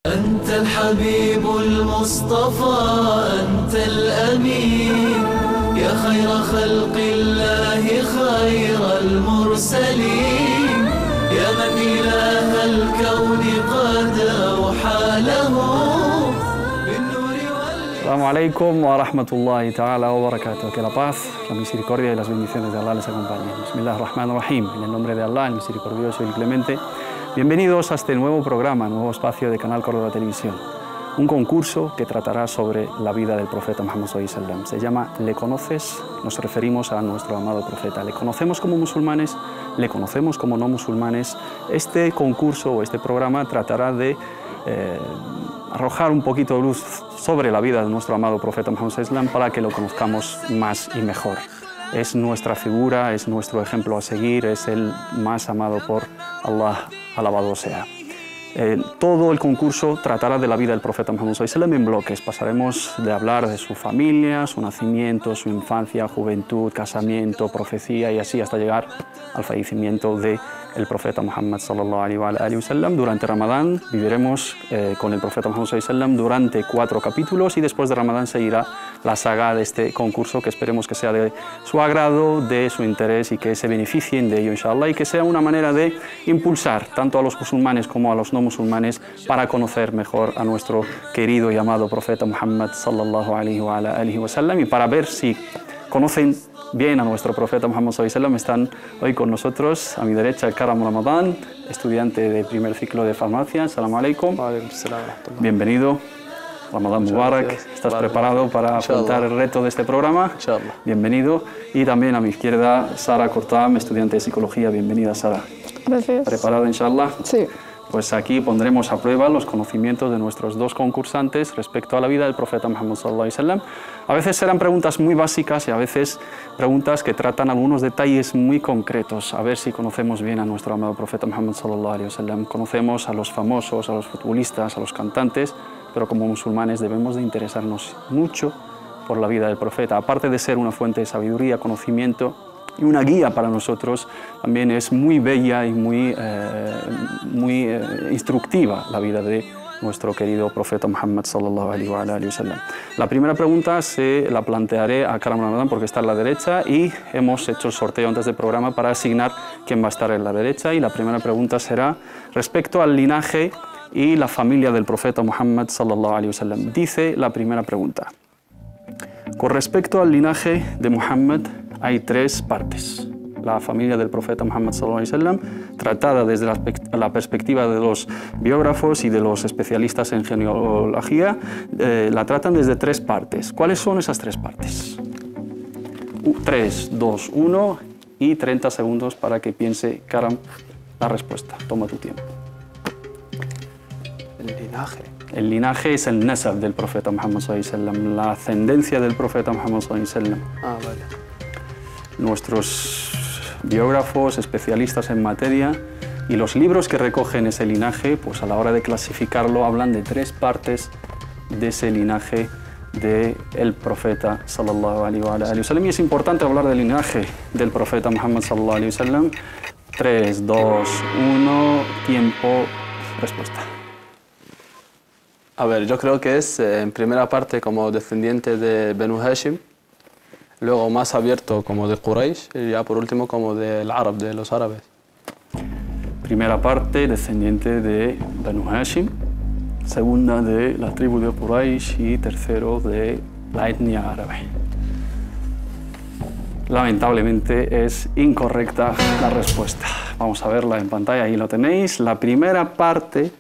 أنت الحبيب المصطفى أنت الأمين يا خير خلق الله خير المرسلين يا من إله الكون قد أوحى له بالنور Assalamu alaikum wa rahmatullahi ta'ala wa barakatuh. Que la paz, la misericordia y las bendiciones de Allah les acompañen. Bismillahirrahmanirrahim. En el nombre de Allah, el misericordioso y el clemente. Bienvenidos a este nuevo programa, nuevo espacio de Canal Córdoba Televisión. Un concurso que tratará sobre la vida del profeta Muhammad sallallahu alaihi wasallam. Se llama ¿Le conoces? Nos referimos a nuestro amado profeta. ¿Le conocemos como musulmanes? ¿Le conocemos como no musulmanes? Este concurso o este programa tratará de arrojar un poquito de luz sobre la vida de nuestro amado profeta Muhammad sallallahu alaihi wasallam para que lo conozcamos más y mejor. Es nuestra figura, es nuestro ejemplo a seguir, es el más amado por Allah, alabado sea. Todo el concurso tratará de la vida del profeta Muhammad sallallahu alaihi wasallam en bloques. Pasaremos de hablar de su familia, su nacimiento, su infancia, juventud, casamiento, profecía y así hasta llegar al fallecimiento del profeta Muhammad sallallahu alaihi wasallam. Durante Ramadán viviremos con el profeta Muhammad sallallahu alaihi wasallam durante 4 capítulos y después de Ramadán seguirá la saga de este concurso que esperemos que sea de su agrado, de su interés y que se beneficien de ello, inshallah, y que sea una manera de impulsar tanto a los musulmanes como a los no musulmanes para conocer mejor a nuestro querido y amado profeta Muhammad sallallahu alaihi wasallam y para ver si conocen bien a nuestro profeta Muhammad sallallahu alaihi wasallam. Están hoy con nosotros, a mi derecha, Karam Ramadan, estudiante de primer ciclo de farmacia. Assalamu alaikum. Bienvenido. Ramadán Mubarak. ¿Estás preparado para afrontar el reto de este programa? Bienvenido. Y también a mi izquierda, Sara Kortam, estudiante de psicología. Bienvenida, Sara. Gracias. ¿Preparada, inshallah? Sí. Pues aquí pondremos a prueba los conocimientos de nuestros dos concursantes respecto a la vida del profeta Muhammad sallallahu alaihi wasallam. A veces serán preguntas muy básicas y a veces preguntas que tratan algunos detalles muy concretos. A ver si conocemos bien a nuestro amado profeta Muhammad sallallahu alaihi wasallam. Conocemos a los famosos, a los futbolistas, a los cantantes, pero como musulmanes debemos de interesarnos mucho por la vida del profeta. Aparte de ser una fuente de sabiduría, conocimiento y una guía para nosotros, también es muy bella y muy instructiva la vida de nuestro querido profeta Muhammad sallallahu alaihi wasallam. La primera pregunta se la plantearé a Karam Ramadan porque está a la derecha y hemos hecho el sorteo antes del programa para asignar quién va a estar en la derecha, y la primera pregunta será respecto al linaje y la familia del profeta Muhammad sallallahu alaihi wasallam. Dice la primera pregunta: con respecto al linaje de Muhammad hay 3 partes. La familia del profeta Muhammad sallallahu alaihi wasallam, tratada desde la perspectiva de los biógrafos y de los especialistas en genealogía, la tratan desde 3 partes. ¿Cuáles son esas 3 partes? 3, 2, 1 y 30 segundos para que piense Karam la respuesta. Toma tu tiempo. El linaje. El linaje es el nasab del profeta Muhammad sallallahu alaihi wasallam, la ascendencia del profeta Muhammad sallallahu alaihi wasallam. Ah, vale. Nuestros biógrafos, especialistas en materia y los libros que recogen ese linaje, pues a la hora de clasificarlo hablan de 3 partes de ese linaje del profeta sallallahu alaihi wasallam. Y es importante hablar del linaje del profeta Muhammad sallallahu alaihi wasallam. 3, 2, 1, tiempo, respuesta. A ver, yo creo que es en primera parte como descendiente de Banu Hashim, luego más abierto como de Quraysh y ya por último como del árabe, de los árabes. Primera parte, descendiente de Banu Hashim, segunda de la tribu de Quraysh y tercero de la etnia árabe. Lamentablemente es incorrecta la respuesta. Vamos a verla en pantalla, ahí lo tenéis. La primera parte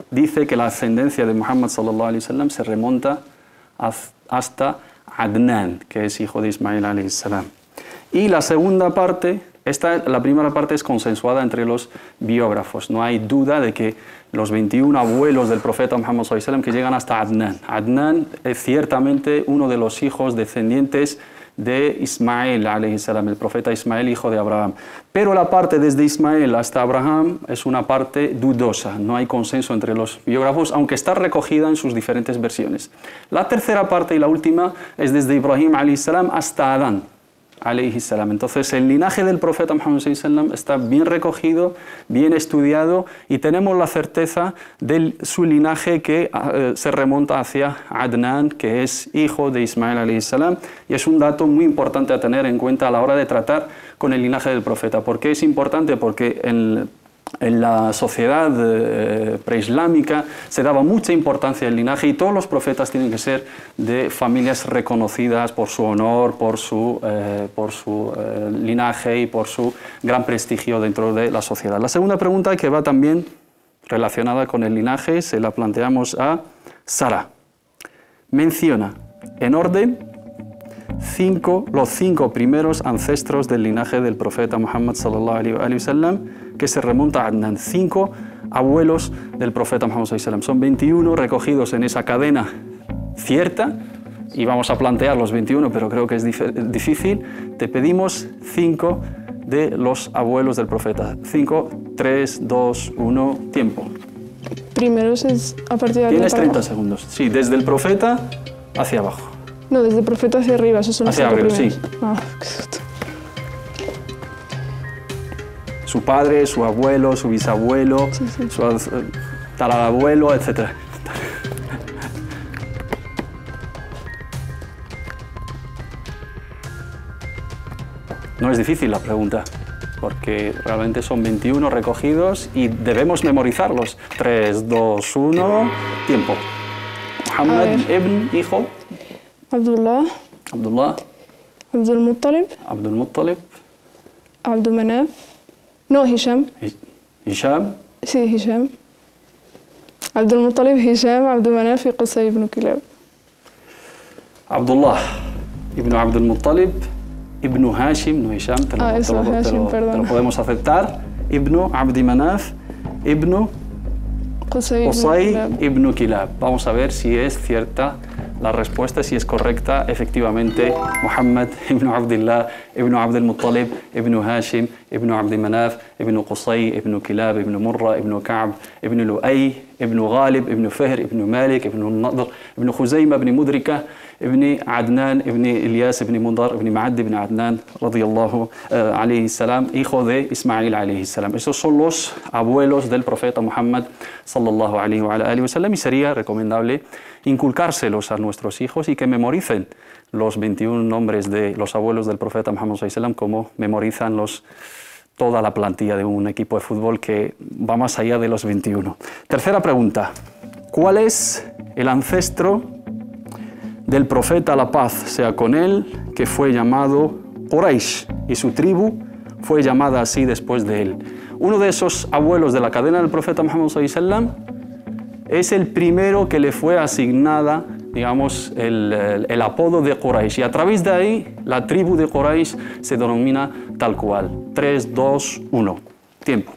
dice que la ascendencia de Muhammad sallallahu alaihi wasallam se remonta hasta Adnan, que es hijo de Ismail alayhi salam. Y la segunda parte, la primera parte es consensuada entre los biógrafos. No hay duda de que los 21 abuelos del profeta Muhammad sallallahu alaihi wasallam que llegan hasta Adnan. Adnan es ciertamente uno de los hijos descendientes de Ismael alayhi salam, el profeta Ismael, hijo de Abraham. Pero la parte desde Ismael hasta Abraham es una parte dudosa, no hay consenso entre los biógrafos, aunque está recogida en sus diferentes versiones. La tercera parte y la última es desde Ibrahim alayhi salam hasta Adán. alayhi salam. Entonces el linaje del profeta Muhammad sallallahu alaihi wasallam está bien recogido, bien estudiado y tenemos la certeza de su linaje que se remonta hacia Adnan, que es hijo de Ismael alayhi salam, y es un dato muy importante a tener en cuenta a la hora de tratar con el linaje del profeta. ¿Por qué es importante? Porque en la sociedad preislámica se daba mucha importancia al linaje y todos los profetas tienen que ser de familias reconocidas por su honor, por su linaje y por su gran prestigio dentro de la sociedad. La segunda pregunta, que va también relacionada con el linaje, se la planteamos a Sara. Menciona en orden los 5 primeros ancestros del linaje del profeta Muhammad sallallahu alaihi wasallam, que se remonta a Adnan. 5 abuelos del profeta Muhammad sallallahu alaihi wasallam. Son 21 recogidos en esa cadena cierta y vamos a plantear los 21, pero creo que es difícil. Te pedimos 5 de los abuelos del profeta. 5, 3, 2, 1, tiempo. Primero es a partir de... Tienes 30 segundos. Sí, desde el profeta hacia abajo. No, desde el profeta hacia arriba, esos son los 5 primeros. Sí. Ah, qué susto. Su padre, su abuelo, su bisabuelo, Sí. su tatarabuelo, etc. No es difícil la pregunta, porque realmente son 21 recogidos y debemos memorizarlos. 3, 2, 1, tiempo. Muhammad ibn, hijo. Abdullah, Abdullah, Abdul Muttalib, Abdul Muttalib, Abdul Manaf. No, Hisham. Hisham, Sí, Hisham. Abdul Muttalib, Hisham, Abdul Manaf y Qusay ibn Kilab. Abdullah ibn Abdul Muttalib, ibn Hashim, no Hisham, te lo podemos aceptar. Ibn Abdi Manaf, ibn Qusay ibn Kilab. Vamos a ver si es cierta la respuesta, si es correcta. Efectivamente, Muhammad ibn Abdullah, ibn Abdul Muttalib, ibn Hashim, ibn Abdi Manaf, ibn Qusay, ibn Kilab, ibn Murra, ibn Ka'b, ibn Lu'ay, ibn Ghalib, ibn Fihr, ibn Malik, ibn Nadr, ibn Khuzayma, ibn Mudrika, ibn Adnan, ibn Ilyas, ibn Mundar, ibn Ma'ad, ibn Adnan, radiyallahu alayhi salam, hijo de Ismail alayhi salam. Esos son los abuelos del profeta Muhammad sallallahu alayhi wa sallam, y sería recomendable inculcárselos a nuestros hijos y que memoricen los 21 nombres de los abuelos del profeta Muhammad sallallahu alayhi wa sallam, como memorizan toda la plantilla de un equipo de fútbol, que va más allá de los 21. Tercera pregunta. ¿Cuál es el ancestro del profeta, la paz sea con él, que fue llamado Quraysh, y su tribu fue llamada así después de él? Uno de esos abuelos de la cadena del profeta Muhammad sallallahu alaihi wasallam es el primero que le fue asignada, digamos, el apodo de Quraysh, y a través de ahí la tribu de Quraysh se denomina tal cual. 3, 2, 1. Tiempo.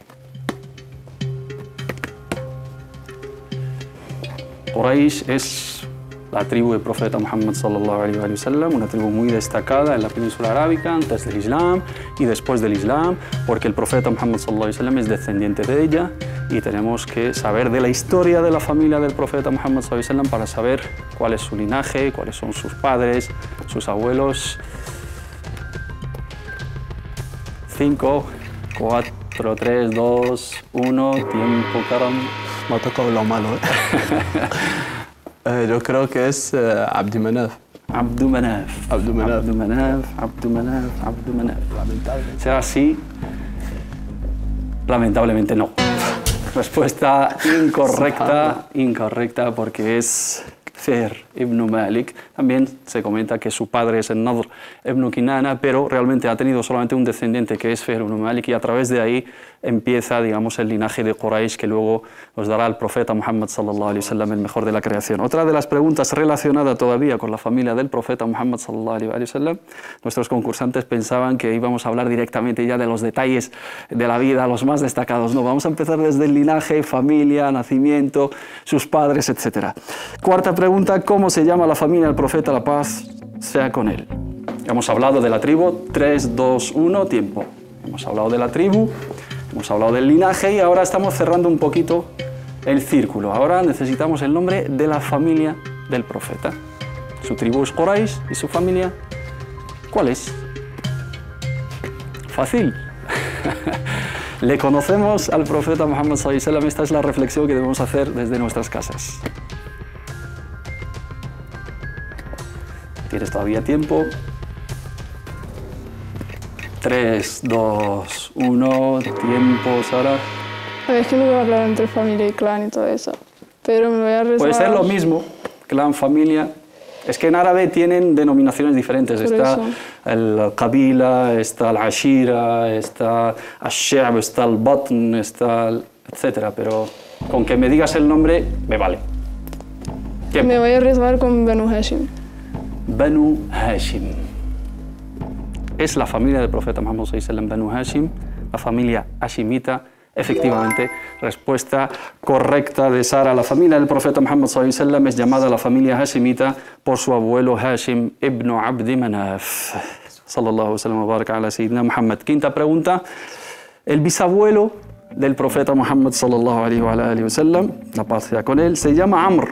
Quraysh es la tribu del profeta Muhammad sallallahu alaihi wa sallam, una tribu muy destacada en la península arábica antes del Islam y después del Islam, porque el profeta Muhammad sallallahu alaihi wa sallam es descendiente de ella, y tenemos que saber de la historia de la familia del profeta Muhammad sallallahu alaihi wa sallam para saber cuál es su linaje, cuáles son sus padres, sus abuelos. 5, 4, 3, 2, 1, tiempo, Karam. Me ha tocado lo malo, yo creo que es Abdi Manaf. Abdu Manaf. Abdu Manaf. Abdu Manaf, Abdu Manaf, Abdu Manaf. Lamentablemente. ¿Será así? Lamentablemente no. Respuesta incorrecta, porque es Fihr ibn Malik. También se comenta que su padre es el Nadr ibn Kinana, pero realmente ha tenido solamente un descendiente, que es Fihr ibn Malik, y a través de ahí empieza, digamos, el linaje de Quraysh, que luego nos dará el profeta Muhammad sallallahu alaihi wasallam, el mejor de la creación. Otra de las preguntas relacionada todavía con la familia del profeta Muhammad sallallahu alaihi wasallam, nuestros concursantes pensaban que íbamos a hablar directamente ya de los detalles de la vida, los más destacados. No, vamos a empezar desde el linaje, familia, nacimiento, sus padres, etc. Cuarta pregunta, ¿cómo se llama la familia del profeta, la paz sea con él? Hemos hablado de la tribu. 3, 2, 1, tiempo. Hemos hablado de la tribu, hemos hablado del linaje, y ahora estamos cerrando un poquito el círculo. Ahora necesitamos el nombre de la familia del profeta. Su tribu es Quraysh, y su familia, ¿cuál es? Fácil. Le conocemos al profeta Muhammad sallallahu alaihi wasallam. Esta es la reflexión que debemos hacer desde nuestras casas. ¿Tienes todavía tiempo? 3, 2, 1, tiempo, Sara. Es que no voy a hablar entre familia y clan y todo eso, pero me voy a arriesgar. Puede ser lo mismo, clan, familia. Es que en árabe tienen denominaciones diferentes. Por Está eso. el qabila, está el ashira, está el she'b, está el batn, está el etcétera. Pero con que me digas el nombre, me vale. Tiempo. Me voy a arriesgar con Banu Hashim. Banu Hashim. Es la familia del profeta Muhammad sallallahu alaihi wasallam, Banu Hashim, la familia hashimita. Efectivamente, respuesta correcta de Sara. La familia del profeta Muhammad sallallahu alaihi wasallam es llamada la familia hashimita por su abuelo Hashim ibn Abd Manaf. Sallallahu alaihi wasallam wa baraka ala sayyidina Muhammad. Quinta pregunta. El bisabuelo del profeta Muhammad sallallahu alaihi wasallam, la paz sea con él, se llama Amr.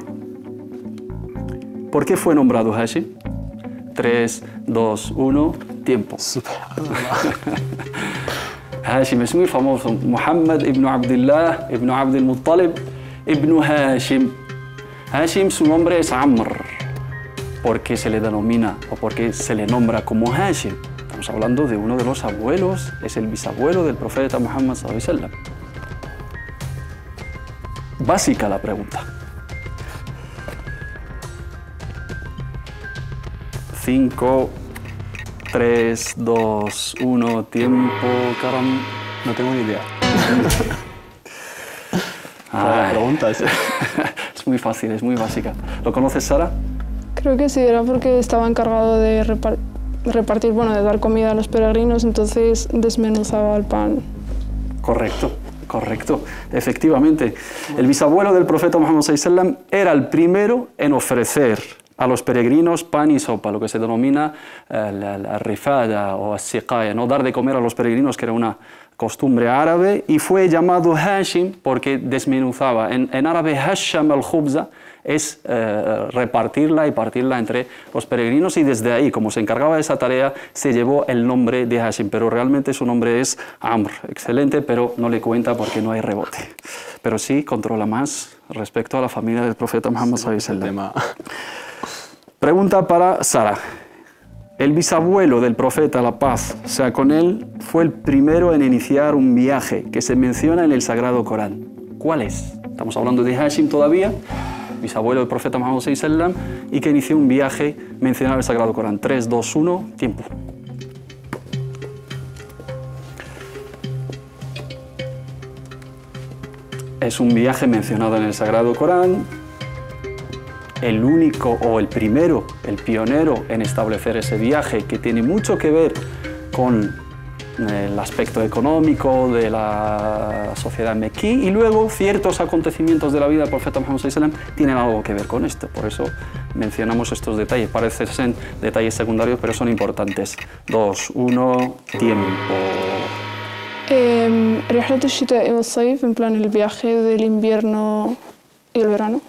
¿Por qué fue nombrado Hashim? 3, 2, 1, tiempo. Hashim es muy famoso. Muhammad ibn Abdullah, ibn Abd al-Muttalib, ibn Hashim. Hashim, su nombre es Amr. ¿Por qué se le denomina o por qué se le nombra como Hashim? Estamos hablando de uno de los abuelos, es el bisabuelo del profeta Muhammad sallallahu alaihi wasallam. Básica la pregunta. 5, 3, 2, 1, tiempo, Karam. No tengo ni idea. Ay. Preguntas. Es muy fácil, es muy básica. ¿Lo conoces, Sara? Creo que sí, era porque estaba encargado de repartir, bueno, de dar comida a los peregrinos, entonces desmenuzaba el pan. Correcto, correcto. Efectivamente, el bisabuelo del profeta Muhammad sallallahu alaihi wasallam era el primero en ofrecer a los peregrinos pan y sopa, lo que se denomina la rifada o as-siqaya, no dar de comer a los peregrinos, que era una costumbre árabe, y fue llamado Hashim porque desmenuzaba. En árabe, hasham al-khubza es repartirla y partirla entre los peregrinos, y desde ahí, como se encargaba de esa tarea, se llevó el nombre de Hashim, pero realmente su nombre es Amr. Excelente, pero no le cuenta porque no hay rebote. Pero sí controla más respecto a la familia del profeta Muhammad sallallahu alaihi wasallam. Pregunta para Sara. El bisabuelo del profeta, la paz sea con él, fue el primero en iniciar un viaje que se menciona en el Sagrado Corán. ¿Cuál es? Estamos hablando de Hashim todavía, bisabuelo del profeta Muhammad sallallahu alaihi wasallam, y que inició un viaje mencionado en el Sagrado Corán. 3, 2, 1, tiempo. Es un viaje mencionado en el Sagrado Corán. El único o el primero, el pionero en establecer ese viaje, que tiene mucho que ver con el aspecto económico de la sociedad mequí, y luego ciertos acontecimientos de la vida del profeta Muhammad sallallahu alaihi wasallam tienen algo que ver con esto. Por eso mencionamos estos detalles. Parecen ser detalles secundarios, pero son importantes. 2, 1, tiempo. رحلة الشتاء والصيف, en plan el viaje del invierno y el verano.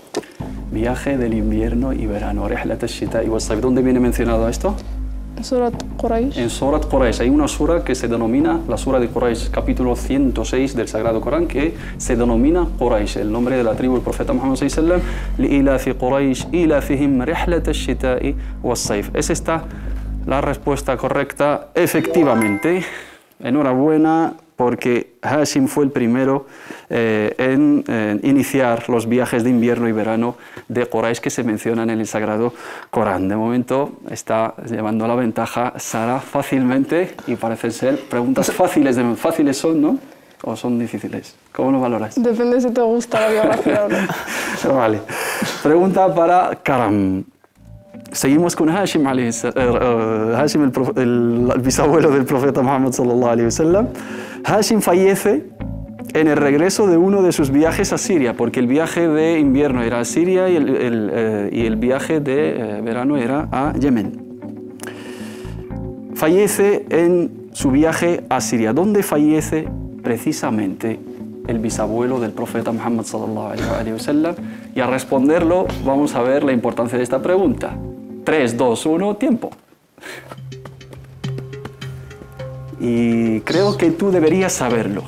Viaje del invierno y verano. Rihlat al-shita'i was-sayf. ¿Dónde viene mencionado esto? Surat Quraysh. En Surat Quraysh. Hay una sura que se denomina la Sura de Quraysh, capítulo 106 del Sagrado Corán, que se denomina Quraysh, el nombre de la tribu del profeta Muhammad sallallahu alaihi wasallam. Li'ilafi Quraysh, ilafihim rihlat al-shita'i was-sayf. Es esta la respuesta correcta, efectivamente. Enhorabuena, porque Hashim fue el primero en iniciar los viajes de invierno y verano de Quraysh que se mencionan en el Sagrado Corán. De momento está llevando la ventaja Sara fácilmente, y parecen ser preguntas fáciles. Fáciles son, ¿no? ¿O son difíciles? ¿Cómo lo valoras? Depende si te gusta la biografía o no. Vale. Pregunta para Karam. Seguimos con Hashim, Hashim el bisabuelo del profeta Muhammad sallallahu alaihi wasallam. Hashim fallece en el regreso de uno de sus viajes a Siria, porque el viaje de invierno era a Siria y el viaje de verano era a Yemen. Fallece en su viaje a Siria. ¿Dónde fallece precisamente el bisabuelo del profeta Muhammad sallallahu alaihi wasallam? Y a responderlo vamos a ver la importancia de esta pregunta. 3, 2, 1, tiempo. Y creo que tú deberías saberlo.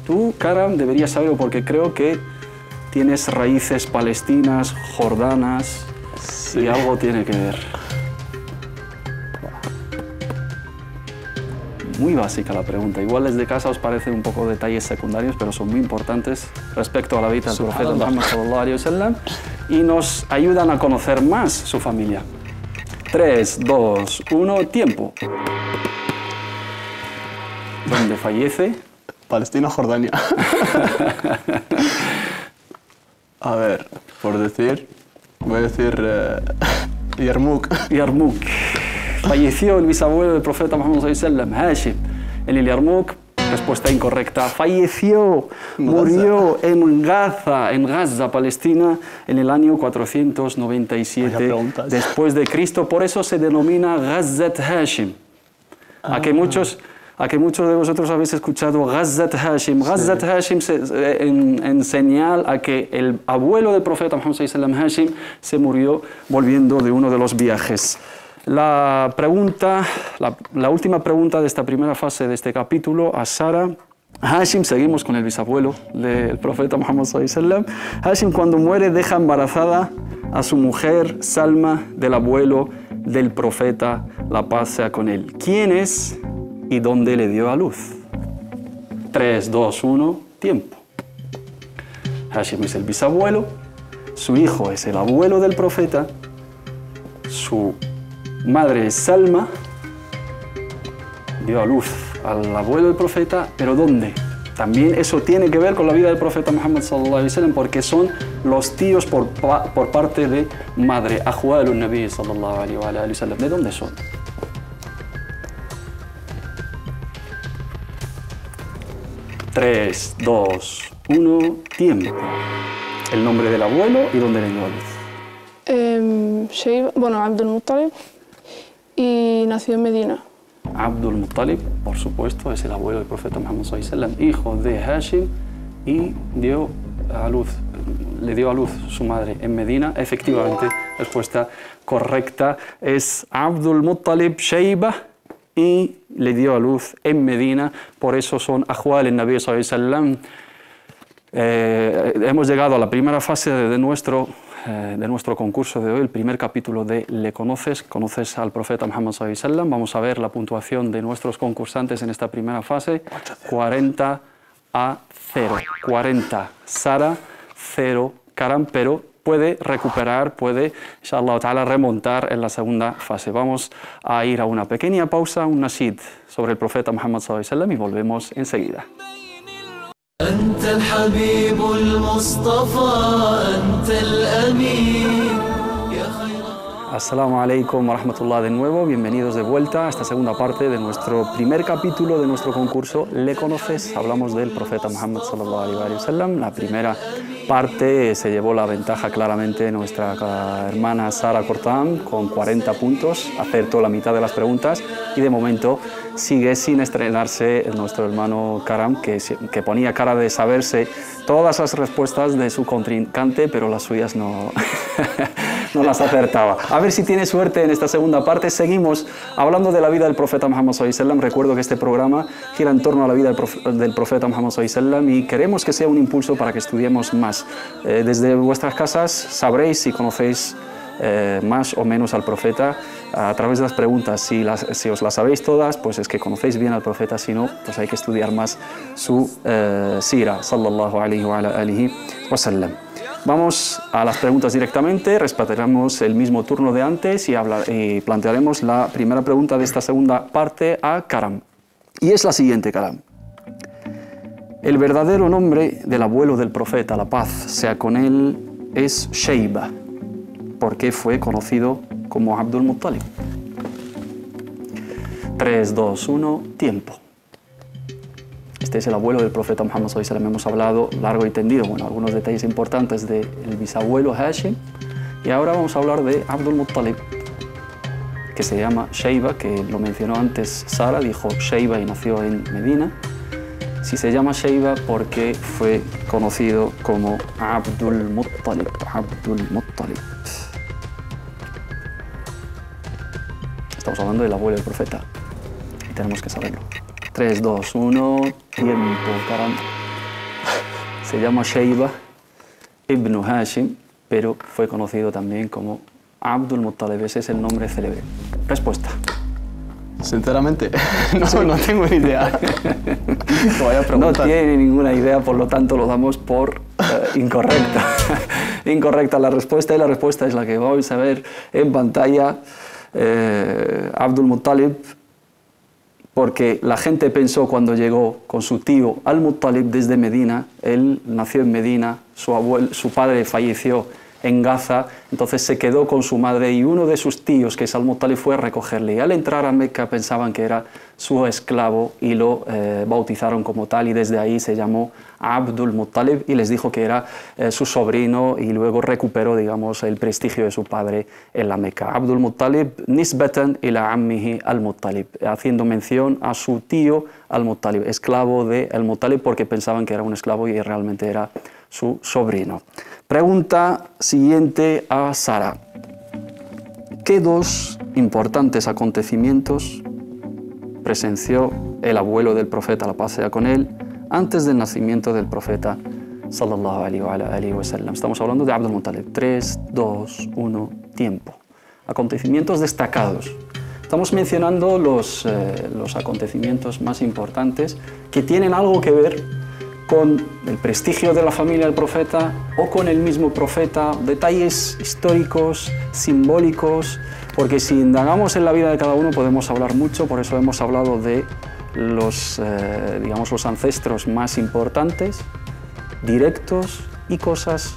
Tú, Karam, deberías saberlo porque creo que tienes raíces palestinas, jordanas, y algo tiene que ver. Muy básica la pregunta. Igual desde casa os parecen un poco detalles secundarios, pero son muy importantes respecto a la vida del profeta Muhammad sallallahu alaihi wasallam y nos ayudan a conocer más su familia. 3, 2, 1, tiempo. ¿Dónde fallece? Palestina, Jordania. A ver, por decir, voy a decir Yarmouk. Yarmouk. Falleció el bisabuelo del profeta Muhammad sallallahu alaihi wasallam, Hashim, en el Yarmouk. Respuesta incorrecta. Falleció, murió en Gaza, Palestina, en el año 497 después de Cristo. Por eso se denomina Ghazat Hashim. A que muchos de vosotros habéis escuchado Ghazat Hashim. Ghazat Hashim en señal a que el abuelo del profeta Muhammad sallallahu alaihi wasallam, Hashim, se murió volviendo de uno de los viajes. La última pregunta de esta primera fase de este capítulo a Sara. Hashim, seguimos con el bisabuelo del profeta Muhammad sallallahu alaihi wasallam. Hashim, cuando muere, deja embarazada a su mujer Salma del abuelo del profeta, la paz sea con él. ¿Quién es y dónde le dio a luz? 3, 2, 1, tiempo. Hashim es el bisabuelo, su hijo es el abuelo del profeta, su madre es Salma, dio a luz al abuelo del profeta, pero ¿dónde? También eso tiene que ver con la vida del profeta Muhammad sallallahu alaihi wasallam porque son los tíos por parte de madre, Ahwalun Nabi sallallahu alaihi wasallam. ¿De dónde son? Tres, 2, 1, tiempo. El nombre del abuelo y dónde le dio a luz. Abdul Muttalib, y nació en Medina. Abdul Muttalib, por supuesto, es el abuelo del profeta Muhammad sallallahu alaihi wasallam, hijo de Hashim, y le dio a luz su madre en Medina. Efectivamente, respuesta correcta es Abdul Muttalib Shayba, y le dio a luz en Medina. Por eso son Ahwal en Nabi sallallahu alaihi wasallam. Hemos llegado a la primera fase de nuestro concurso de hoy, el primer capítulo de ¿Le conoces? ¿Conoces al profeta Muhammad sallallahu alaihi wasallam? Vamos a ver la puntuación de nuestros concursantes en esta primera fase. 40 a 0. 40 Sara, 0 Karam, pero puede recuperar, puede, inshallah ta'ala, remontar en la segunda fase. Vamos a ir a una pequeña pausa, un nashid sobre el profeta Muhammad sallallahu alaihi wasallam y volvemos enseguida. أنت الحبيب المصطفى أنت الأمين يا خير. Assalamu alaikum wa rahmatullah de nuevo, bienvenidos de vuelta a esta segunda parte de nuestro primer capítulo de nuestro concurso ¿Le conoces? Hablamos del profeta Muhammad sallallahu alaihi wasallam. La primera parte se llevó la ventaja claramente nuestra hermana Sara Cortam con 40 puntos, acertó la mitad de las preguntas y de momento sigue sin estrenarse nuestro hermano Karam, que ponía cara de saberse todas las respuestas de su contrincante, pero las suyas no, no las acertaba. A ver si tiene suerte en esta segunda parte. Seguimos hablando de la vida del profeta Muhammad sallallahu alaihi wasallam. Recuerdo que este programa gira en torno a la vida del profeta Muhammad sallallahu alaihi wasallam y queremos que sea un impulso para que estudiemos más. Desde vuestras casas sabréis si conocéis más o menos al profeta a través de las preguntas. Si os las sabéis todas, pues es que conocéis bien al profeta. Si no, pues hay que estudiar más su sira, sallallahu alaihi wa alihi wa sallam. Vamos a las preguntas directamente, respetaremos el mismo turno de antes y plantearemos la primera pregunta de esta segunda parte a Karam. Y es la siguiente, Karam. El verdadero nombre del abuelo del profeta, la paz sea con él, es Shayba. ¿Por qué fue conocido como Abdul Muttalib? 3, 2, 1, tiempo. Este es el abuelo del profeta Muhammad sallallahu alaihi wasallam. Hemos hablado largo y tendido, algunos detalles importantes del bisabuelo Hashim. Y ahora vamos a hablar de Abdul Muttalib, que se llama Shayba, que lo mencionó antes Sara, dijo Shayba y nació en Medina. Si se llama Shayba porque fue conocido como Abdul Muttalib. Abdul Muttalib. Estamos hablando del abuelo del profeta y tenemos que saberlo. 3, 2, 1, tiempo, Karam. Se llama Shayba ibn Hashim, pero fue conocido también como Abdul Muttalib. Ese es el nombre célebre. Respuesta. Sinceramente, no tengo ni idea. No tiene ninguna idea, por lo tanto lo damos por incorrecta. Incorrecta la respuesta, y la respuesta es la que vais a ver en pantalla. Abdul Muttalib, porque la gente pensó cuando llegó con su tío Al-Muttalib desde Medina, él nació en Medina, su padre falleció en Gaza, entonces se quedó con su madre y uno de sus tíos, que es Al-Muttalib, fue a recogerle. Y al entrar a Meca pensaban que era su esclavo y lo bautizaron como tal, y desde ahí se llamó Abdul Muttalib y les dijo que era su sobrino, y luego recuperó, digamos, el prestigio de su padre en la Meca. Abdul Muttalib nisbatan ila ammihi Al-Muttalib, haciendo mención a su tío Al-Muttalib, esclavo de Al-Muttalib, porque pensaban que era un esclavo y realmente era su sobrino. Pregunta siguiente a Sara. ¿Qué dos importantes acontecimientos presenció el abuelo del profeta, la paz sea con él, antes del nacimiento del profeta sallallahu alaihi wa sallam? Estamos hablando de Abdul Muttalib. 3, 2, 1, tiempo. Acontecimientos destacados. Estamos mencionando los acontecimientos más importantes que tienen algo que ver con el prestigio de la familia del profeta o con el mismo profeta, detalles históricos, simbólicos, porque si indagamos en la vida de cada uno podemos hablar mucho. Por eso hemos hablado de digamos, los ancestros más importantes, directos, y cosas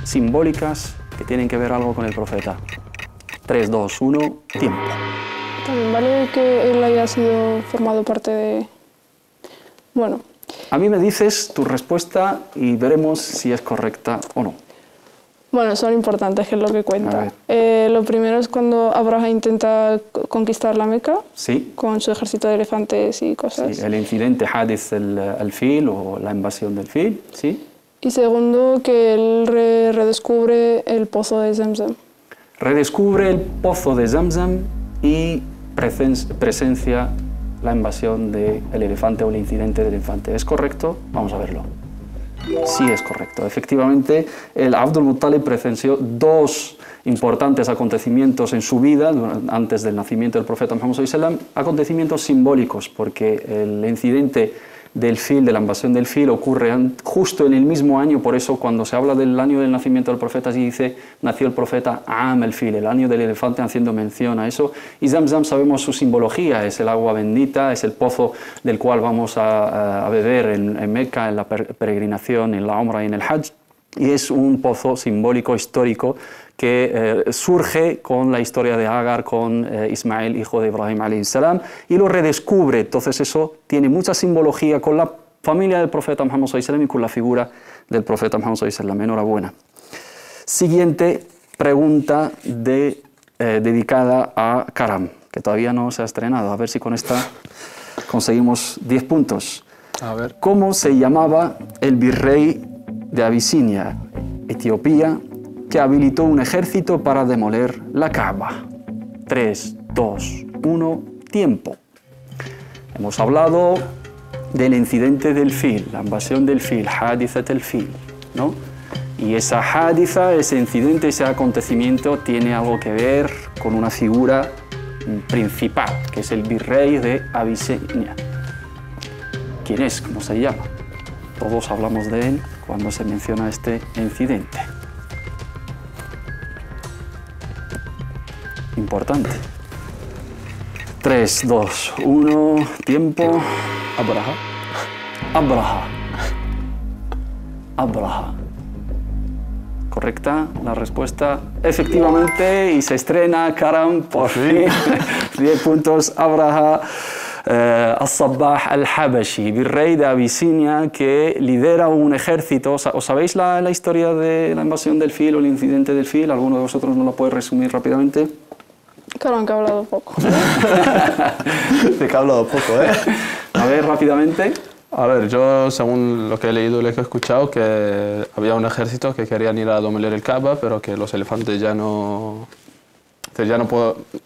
simbólicas que tienen que ver algo con el profeta. 3, 2, 1, tiempo. También vale que él haya sido formado parte de... Bueno. A mí me dices tu respuesta y veremos si es correcta o no. Bueno, son importantes, que es lo que cuenta. Lo primero es cuando Abraha intenta conquistar la Meca, sí, con su ejército de elefantes y cosas. Sí, el incidente Hadith al-Fil, o la invasión del Fil, sí. Y segundo, que él redescubre el pozo de Zamzam. Redescubre el pozo de Zamzam y presencia la invasión del elefante o el incidente del elefante. ¿Es correcto? Vamos a verlo. Sí, es correcto. Efectivamente, el Abdul Muttalib presenció dos importantes acontecimientos en su vida antes del nacimiento del profeta Muhammad sallallahu alaihi wasallam, acontecimientos simbólicos, porque el incidente del Fil, de la invasión del Fil, ocurre justo en el mismo año. Por eso cuando se habla del año del nacimiento del profeta, se dice nació el profeta Am el Fil, el año del elefante, haciendo mención a eso. Y Zamzam, sabemos su simbología, es el agua bendita, es el pozo del cual vamos a beber en Meca, en la peregrinación, en la Umrah y en el Hajj, y es un pozo simbólico, histórico, que surge con la historia de Agar, con Ismael, hijo de Ibrahim alayhi salam, y lo redescubre. Entonces eso tiene mucha simbología con la familia del profeta Muhammad sallallahu alaihi wasallam y con la figura del profeta Muhammad sallallahu alaihi wasallam. Enhorabuena. Siguiente pregunta dedicada a Karam, que todavía no se ha estrenado. A ver si con esta conseguimos 10 puntos. A ver. ¿Cómo se llamaba el virrey de Abisinia, Etiopía, que habilitó un ejército para demoler la Kaaba? 3, 2, 1, tiempo. Hemos hablado del incidente del Fil, la invasión del Fil, Hadithat el Fil, ¿no? Y esa haditha, ese incidente, ese acontecimiento tiene algo que ver con una figura principal, que es el virrey de Abisinia. ¿Quién es? ¿Cómo se llama? Todos hablamos de él cuando se menciona este incidente. Importante. 3, 2, 1, tiempo. Abraha. ¿Correcta la respuesta? Efectivamente, y se estrena Karam por fin. 10 puntos. Abraha As-Sabbah al-Habashi, virrey de Abisinia, que lidera un ejército. ¿Os sabéis la historia de la invasión del Fil o el incidente del Fil? ¿Alguno de vosotros nos lo puede resumir rápidamente? Claro, que ha hablado poco. De que ha hablado poco, ¿eh? A ver, rápidamente. A ver, yo según lo que he leído y lo que he escuchado, que había un ejército que querían ir a demoler el Kaaba, pero que los elefantes ya no Entonces ya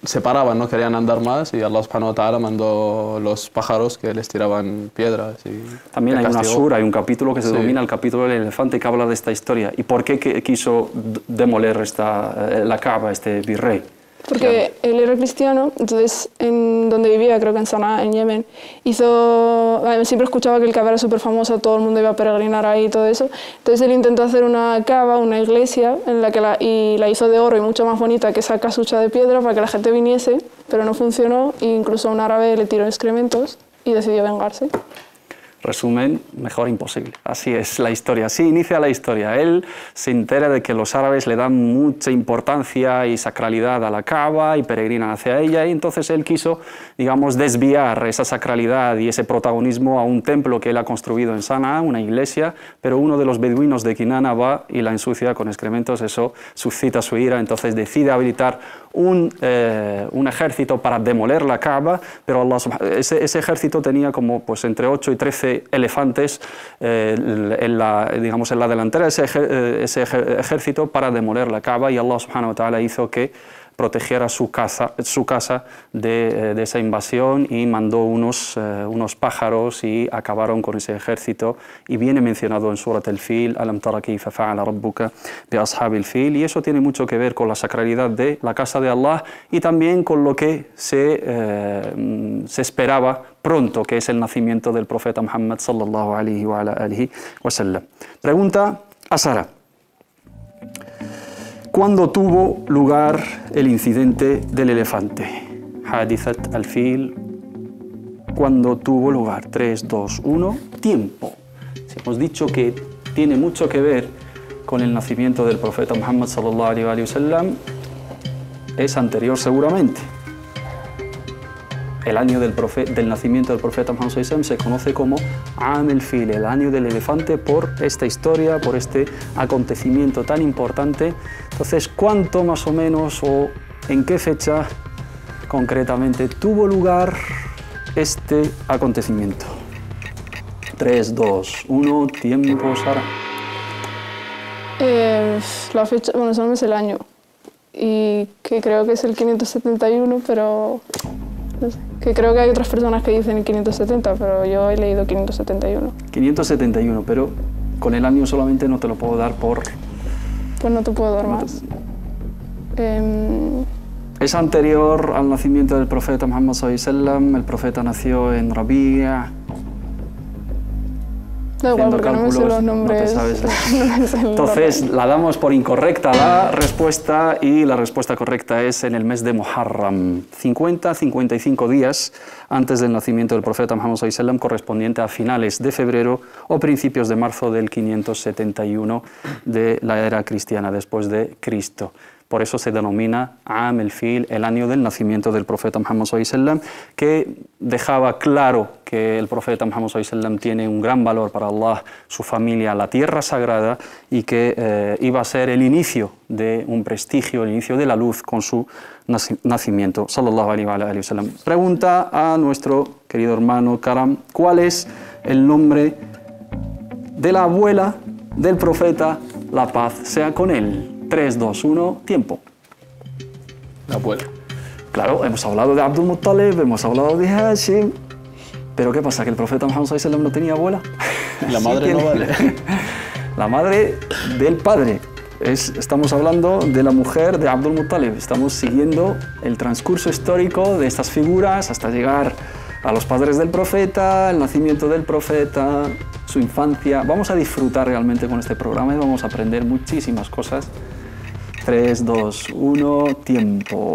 se paraban, no querían andar más y Allah subhanahu wa ta'ala mandó los pájaros que les tiraban piedras. Y también hay una castigó. sura, hay un capítulo que se Sí. denomina el capítulo del elefante que habla de esta historia. ¿Y por qué quiso demoler la Kaaba, este virrey? Porque él era cristiano, entonces en donde vivía, creo que en Sanaa, en Yemen, siempre escuchaba que el Kaaba era súper famosa, todo el mundo iba a peregrinar ahí y todo eso. Entonces él intentó hacer una Kaaba, una iglesia, y la hizo de oro y mucho más bonita que esa casucha de piedra para que la gente viniese, pero no funcionó e incluso un árabe le tiró excrementos y decidió vengarse. Resumen, mejor imposible. Así es la historia, así inicia la historia. Él se entera de que los árabes le dan mucha importancia y sacralidad a la Kaaba y peregrinan hacia ella, y entonces él quiso, digamos, desviar esa sacralidad y ese protagonismo a un templo que él ha construido en Sanaa, una iglesia, pero uno de los beduinos de Kinana va y la ensucia con excrementos, eso suscita su ira, entonces decide habilitar un ejército para demoler la Kaaba, pero ese ejército tenía como pues, entre 8 y 13 elefantes en la delantera de ese ejército para demoler la Kaaba, y Allah subhanahu wa ta'ala hizo que protegiera su casa de esa invasión y mandó unos pájaros y acabaron con ese ejército, y viene mencionado en Surat al-Fil, Alam tara kayfa fa'ala rabbuka bi ashabil fil, y eso tiene mucho que ver con la sacralidad de la casa de Allah y también con lo que se esperaba pronto, que es el nacimiento del profeta Muhammad sallallahu alaihi wa ala alihi wa sallam. Pregunta a Sara: ¿cuándo tuvo lugar el incidente del elefante? Hadithat al-Fil. ¿Cuándo tuvo lugar? 3, 2, 1, tiempo. Si hemos dicho que tiene mucho que ver con el nacimiento del profeta Muhammad sallallahu alaihi wa sallam, es anterior seguramente. El año del nacimiento del profeta Muhammad sallallahu alaihi wa sallam se conoce como Am el-Fil, el año del elefante, por esta historia, por este acontecimiento tan importante. Entonces, ¿cuánto más o menos o en qué fecha concretamente tuvo lugar este acontecimiento? 3, 2, 1, tiempo, Sara. La fecha, bueno, solo es el año, y que creo que es el 571, pero no sé, que creo que hay otras personas que dicen el 570, pero yo he leído 571. 571, pero con el año solamente no te lo puedo dar por... Pues no te puedo dar más. Es anterior al nacimiento del profeta Muhammad sallallahu alaihi wa sallam. El profeta nació en Rabi'a. Da igual, porque no me sé los nombres. No te sabes. No me sé el Entonces orden. la damos por incorrecta la respuesta, y la respuesta correcta es en el mes de Muharram, 55 días antes del nacimiento del profeta Muhammad sallallahu alaihi wa sallam, correspondiente a finales de febrero o principios de marzo del 571 de la era cristiana, después de Cristo. Por eso se denomina Am el-Fil, el año del nacimiento del profeta Muhammad sallallahu alaihi wa sallam, que dejaba claro que el profeta Muhammad sallallahu alaihi wa sallam tiene un gran valor para Allah, su familia, la tierra sagrada, y que iba a ser el inicio de un prestigio, el inicio de la luz con su nacimiento, sallallahu alaihi wa sallam. Pregunta a nuestro querido hermano Karam: ¿cuál es el nombre de la abuela del profeta, la paz sea con él? 3, 2, 1, tiempo. La abuela. Claro, hemos hablado de Abdul Muttalib, hemos hablado de Hashim, pero ¿qué pasa? ¿Que el profeta Muhammad sallallahu alaihi wa sallam no tenía abuela? La Sí madre no tiene. vale. La madre del padre. Estamos hablando de la mujer de Abdul Muttalib. Estamos siguiendo el transcurso histórico de estas figuras hasta llegar a los padres del profeta, el nacimiento del profeta, su infancia. Vamos a disfrutar realmente con este programa y vamos a aprender muchísimas cosas. 3, 2, 1, tiempo.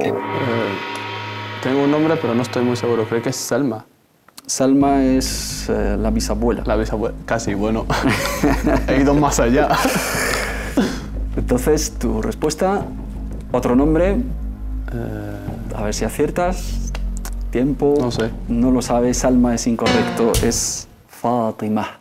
Tengo un nombre, pero no estoy muy seguro. Creo que es Salma. Salma es la bisabuela. La bisabuela. Casi, bueno. He ido más allá. Entonces, tu respuesta, otro nombre, a ver si aciertas. Tiempo. No sé. No lo sabes, Salma es incorrecto, es Fátima.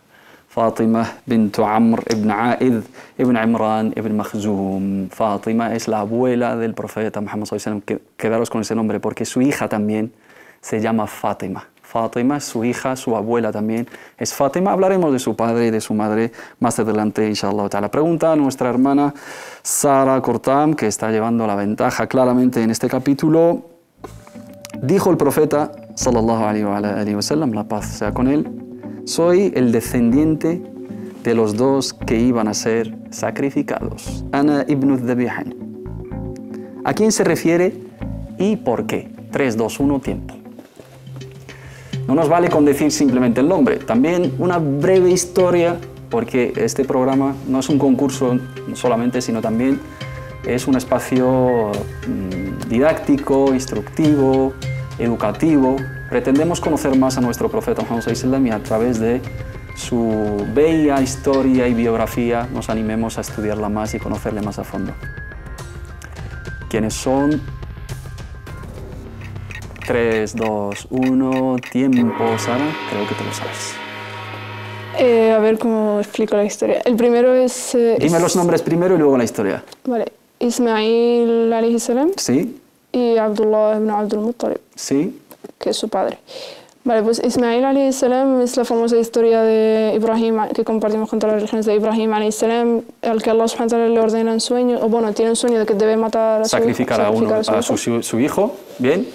Fátima bintu Amr ibn Aid ibn Imran ibn Makhzum. Fátima es la abuela del profeta Muhammad sallallahu alaihi wa sallam. Quedaros con ese nombre porque su hija también se llama Fátima. Fátima, su hija, su abuela también es Fátima. Hablaremos de su padre y de su madre más adelante, inshallah ta'ala. Pregunta a nuestra hermana Sara Kortam, que está llevando la ventaja claramente en este capítulo. Dijo el profeta, sallallahu alayhi wa sallam, la paz sea con él, soy el descendiente de los dos que iban a ser sacrificados. Ana ibn al-Dhabihain. ¿A quién se refiere y por qué? 3, 2, 1, tiempo. No nos vale con decir simplemente el nombre, también una breve historia, porque este programa no es un concurso solamente, sino también es un espacio didáctico, instructivo, educativo. Pretendemos conocer más a nuestro profeta Muhammad sallallahu alaihi wasallam y a través de su bella historia y biografía nos animemos a estudiarla más y conocerle más a fondo. ¿Quiénes son? 3, 2, 1, tiempo, Sara, creo que te lo sabes. A ver cómo explico la historia. El primero es... Dime los nombres primero y luego la historia. Vale, Ismail alayhi salam ¿Sí? y Abdullah ibn Abdul Muttalib, ¿Sí? que es su padre. Vale, pues Ismail alayhi salam es la famosa historia de Ibrahim, que compartimos con todas las religiones, de Ibrahim alayhi salam, al que Allah subhanahu wa ta'ala le ordena en sueño, o bueno, tiene un sueño de que debe matar a Sacrificar a su hijo, bien.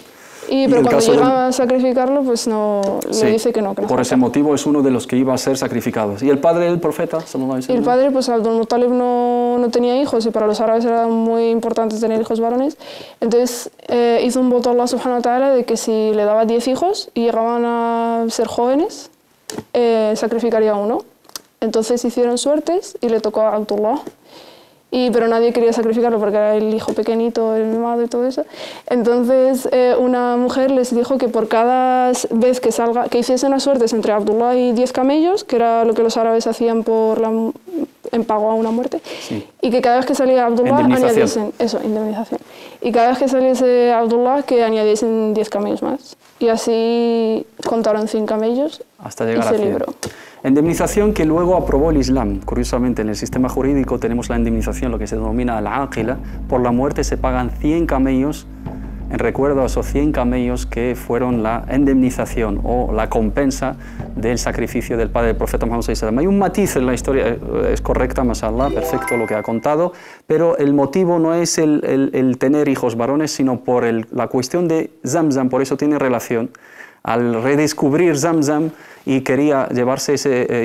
Pero cuando llega a sacrificarlo, pues no, le dice que no. Por ese motivo es uno de los que iba a ser sacrificados. ¿Y el padre del profeta? Y el padre, pues Abdul Muttalib no tenía hijos, y para los árabes era muy importante tener hijos varones. Entonces hizo un voto a Allah subhanahu wa ta'ala de que si le daba 10 hijos y llegaban a ser jóvenes, sacrificaría uno. Entonces hicieron suertes y le tocó a Abdullah. Pero nadie quería sacrificarlo porque era el hijo pequeñito, el mimado y todo eso. Entonces una mujer les dijo que por cada vez que hiciesen las suertes entre Abdullah y 10 camellos, que era lo que los árabes hacían en pago a una muerte, sí, y que cada vez que salía Abdullah añadiesen... Eso, indemnización. Y cada vez que saliese Abdullah, que añadiesen 10 camellos más. Y así contaron 100 camellos hasta llegar y se libró. Indemnización que luego aprobó el Islam. Curiosamente, en el sistema jurídico tenemos la indemnización, lo que se denomina al-aqila. Por la muerte se pagan 100 camellos en recuerdo a esos 100 camellos que fueron la indemnización o la compensa del sacrificio del padre del profeta Muhammad sallallahu alaihi wasallam. Hay un matiz en la historia, es correcta, mashallah, perfecto lo que ha contado, pero el motivo no es el tener hijos varones, sino por la cuestión de Zamzam, por eso tiene relación. Al redescubrir Zamzam y quería llevarse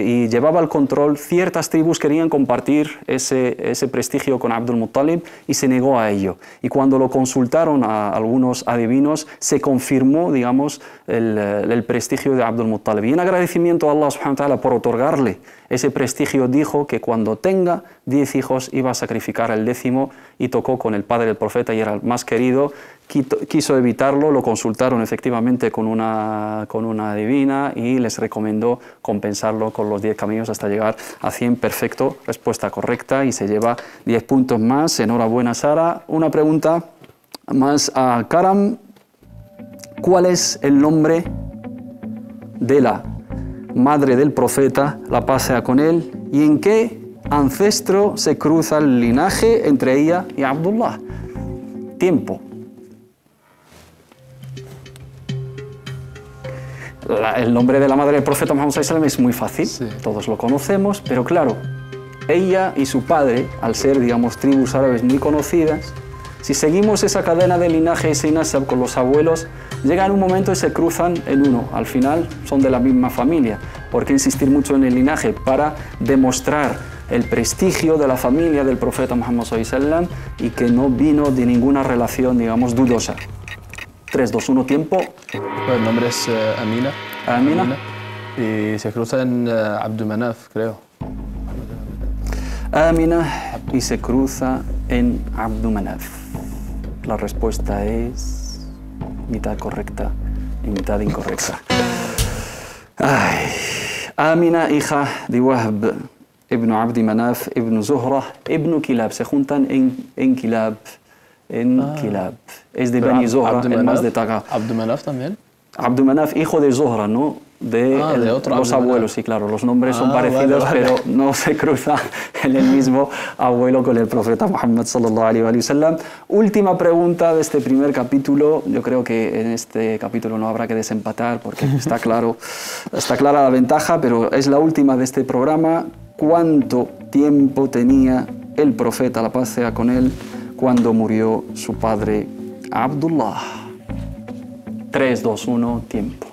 y llevaba el control, ciertas tribus querían compartir ese prestigio con Abdul Muttalib y se negó a ello. Y cuando lo consultaron a algunos adivinos, se confirmó, digamos, el prestigio de Abdul Muttalib. Y en agradecimiento a Allah subhanahu wa ta'ala por otorgarle ese prestigio, dijo que cuando tenga 10 hijos iba a sacrificar el 10º y tocó con el padre del profeta y era el más querido. Quiso evitarlo, lo consultaron efectivamente con una adivina y les recomendó compensarlo con los 10 camellos hasta llegar a 100. Perfecto, respuesta correcta y se lleva 10 puntos más. Enhorabuena, Sara. Una pregunta más a Karam. ¿Cuál es el nombre de la madre del profeta, la paz sea con él, y en qué ancestro se cruza el linaje entre ella y Abdullah? Tiempo. El nombre de la madre del profeta Muhammad sallallahu alaihi wasallam es muy fácil, sí, todos lo conocemos, pero claro, ella y su padre, al ser, digamos, tribus árabes muy conocidas, si seguimos esa cadena de linaje, ese nasab con los abuelos, llegan un momento y se cruzan en uno. Al final son de la misma familia. ¿Por qué insistir mucho en el linaje? Para demostrar el prestigio de la familia del profeta Muhammad sallallahu alaihi wasallam y que no vino de ninguna relación, digamos, dudosa. 3, 2, 1, tiempo. El nombre es Amina. Amina. Y se cruza en Abdul Manaf, creo. Amina y se cruza en Abdul Manaf. La respuesta es mitad correcta y mitad incorrecta. Ay. Amina, hija de Wahb, ibn Abdi Manaf, ibn Zuhra, ibn Kilab. Se juntan en Kilab. Kilab. Es de Bani Zuhra, el más de Taqa. ¿Abdul Manaf también? Abdul Manaf, hijo de Zuhra, ¿no? de otro los Abdul abuelos. Sí, claro, los nombres son parecidos, vale. pero no se cruza en el mismo abuelo con el profeta Muhammad sallallahu alaihi wa sallam. Última pregunta de este primer capítulo. Yo creo que en este capítulo no habrá que desempatar porque está clara la ventaja, pero es la última de este programa. ¿Cuánto tiempo tenía el profeta, la paz sea con él, cuando murió su padre Abdullah? 3, 2, 1, tiempo.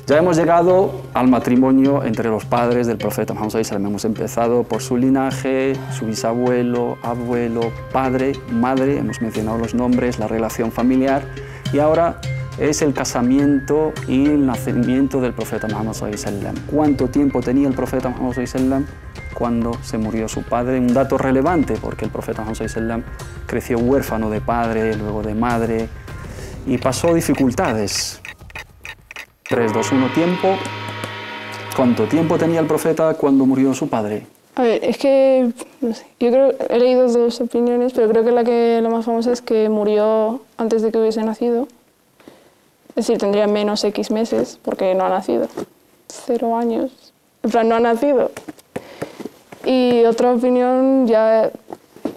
Ya hemos llegado al matrimonio entre los padres del profeta Muhammad sallallahu alaihi wasallam. Hemos empezado por su linaje, su bisabuelo, abuelo, padre, madre, hemos mencionado los nombres, la relación familiar, y ahora es el casamiento y el nacimiento del profeta Muhammad sallallahu alaihi wasallam. ¿Cuánto tiempo tenía el profeta Muhammad sallallahu alaihi wasallam cuando se murió su padre? Un dato relevante, porque el profeta Muhammad sallallahu alaihi wasallam creció huérfano de padre, luego de madre, y pasó dificultades. 3, 2, 1, tiempo. ¿Cuánto tiempo tenía el profeta cuando murió su padre? A ver, es que, no sé, yo creo, he leído dos opiniones, pero creo que la más famosa es que murió antes de que hubiese nacido. Es decir, tendría menos X meses, porque no ha nacido. 0 años. En plan, no ha nacido. Y otra opinión, ya,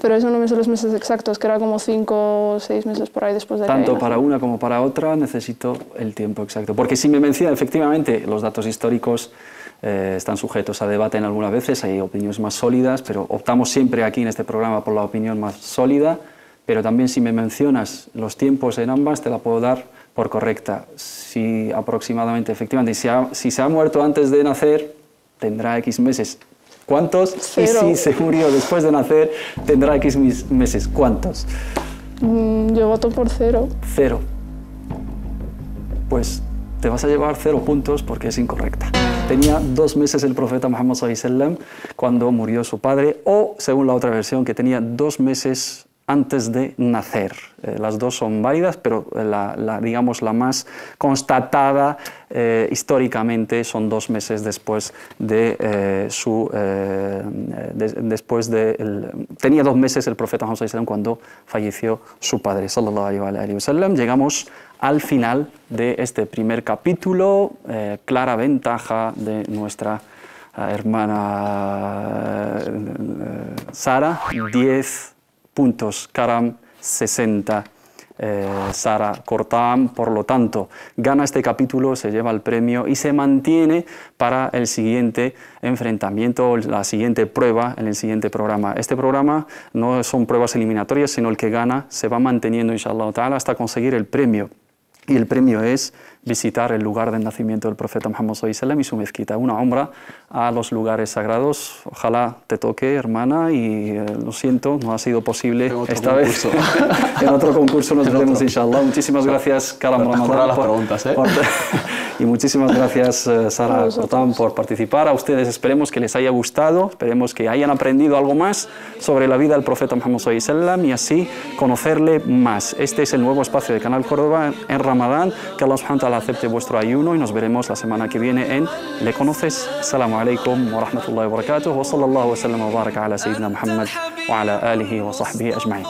pero eso no me sé los meses exactos, que era como 5 o 6 meses por ahí después de que Tanto haya para nacido. una como para otra necesito el tiempo exacto. Porque si me menciona, efectivamente, los datos históricos están sujetos a debate en algunas veces, hay opiniones más sólidas, pero optamos siempre aquí en este programa por la opinión más sólida. Pero también si me mencionas los tiempos en ambas, te la puedo dar por correcta. Si aproximadamente, efectivamente, si se ha muerto antes de nacer, tendrá X meses. ¿Cuántos? 0. Y si se murió después de nacer, tendrá X meses. ¿Cuántos? Yo voto por 0. 0. Pues te vas a llevar 0 puntos porque es incorrecta. Tenía 2 meses el profeta Muhammad sallallahu alaihi wasallam cuando murió su padre, o según la otra versión, que tenía 2 meses antes de nacer. Las dos son válidas, pero digamos la más constatada históricamente son 2 meses después de tenía 2 meses el profeta Muhammad sallallahu alaihi wasallam cuando falleció su padre, sallallahu alaihi wasallam. Llegamos al final de este primer capítulo, clara ventaja de nuestra hermana Sara, 10 puntos, Karam 60, Sara Kortam, por lo tanto, gana este capítulo, se lleva el premio y se mantiene para el siguiente enfrentamiento, la siguiente prueba en el siguiente programa. Este programa no son pruebas eliminatorias, sino el que gana se va manteniendo, inshallah ta'ala, hasta conseguir el premio. Y el premio es visitar el lugar del nacimiento del profeta Muhammad sallallahu alaihi wasallam y su mezquita, una umra a los lugares sagrados. Ojalá te toque, hermana, y lo siento, no ha sido posible esta vez. En otro concurso nos veremos, inshallah. Muchísimas gracias, Karam Ramadan, las preguntas, y muchísimas gracias, Sara Kortam, por participar. A ustedes esperemos que les haya gustado, esperemos que hayan aprendido algo más sobre la vida del profeta Muhammad sallallahu alaihi wasallam y así conocerle más. Este es el nuevo espacio de Canal Córdoba en Ramadán. Que Allah subhanahu wa ta'ala acepte vuestro ayuno y nos veremos la semana que viene en ¿Le conoces? Assalamu alaikum wa rahmatullahi wa barakatuh wa sallallahu wa sallam wa baraka ala sayyidina Muhammad wa ala alihi wa sahbihi ajma'in.